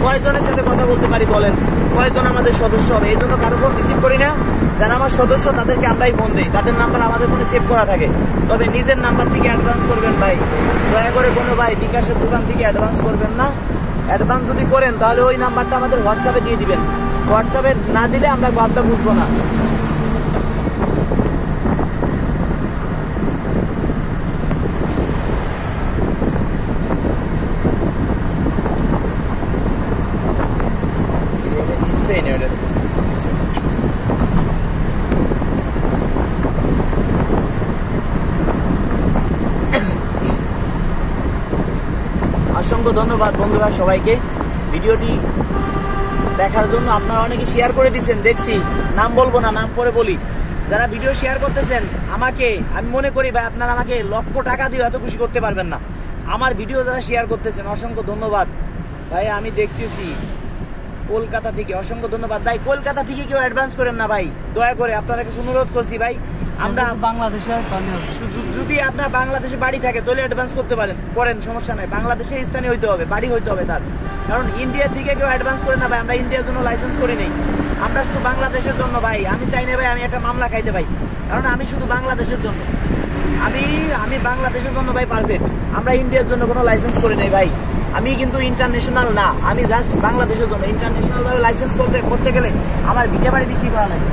কয়জনের সাথে কথা বলতে পারি বলেন, কয়জন আমাদের সদস্য হবে? এই জন্য কারো ফোন রিসিভ করি না। যারা আমার সদস্য তাদেরকে আমরাই ফোন দিই, তাদের নাম্বার আমাদের ফোনে সেভ করা থাকে। তবে নিজের নাম্বার থেকে অ্যাডভান্স করবেন ভাই, দয়া করে কোনো ভাই বিকাশের দোকান থেকে অ্যাডভান্স করবেন না। অ্যাডভান্স যদি করেন তাহলে ওই নাম্বারটা আমাদের হোয়াটসঅ্যাপে দিয়ে দিবেন। হোয়াটসঅ্যাপে না দিলে আমরা ভাবটা বুঝবো না। অসংখ্য ধন্যবাদ বন্ধুরা সবাইকে ভিডিওটি দেখার জন্য। আপনারা অনেকে শেয়ার করে দিচ্ছেন, দেখছি, নাম বলবো না, নাম পরে বলি। যারা ভিডিও শেয়ার করতেছেন আমাকে, আমি মনে করি ভাই আপনারা আমাকে লক্ষ টাকা দিয়ে এত খুশি করতে পারবেন না। আমার ভিডিও যারা শেয়ার করতেছেন অসংখ্য ধন্যবাদ ভাই। আমি দেখতেছি কলকাতা থেকে, অসংখ্য ধন্যবাদ ভাই। কলকাতা থেকে কেউ অ্যাডভান্স করেন না ভাই, দয়া করে আপনাদেরকে অনুরোধ করছি ভাই। আমরা বাংলাদেশে, যদি আপনার বাংলাদেশে বাড়ি থাকে তাহলে অ্যাডভান্স করতে পারেন, করেন, সমস্যা নাই। বাংলাদেশের স্থানীয় হইতে হবে, বাড়ি হইতে হবে তার। কারণ ইন্ডিয়া থেকে কেউ অ্যাডভান্স করে না ভাই, আমরা ইন্ডিয়ার জন্য লাইসেন্স করে নেই, আমরা শুধু বাংলাদেশের জন্য ভাই। আমি চাই না ভাই আমি একটা মামলা খাইতে ভাই, কারণ আমি শুধু বাংলাদেশের জন্য, আমি বাংলাদেশের জন্য ভাই পারফেক্ট। আমরা ইন্ডিয়ার জন্য কোনো লাইসেন্স করে নেই ভাই। আমি কিন্তু ইন্টারন্যাশনাল না, আমি জাস্ট বাংলাদেশের জন্য। ইন্টারন্যাশনাল ভাবে লাইসেন্স করতে গেলে আমার ভিটে বাড়ি বিক্রি করা লাগে।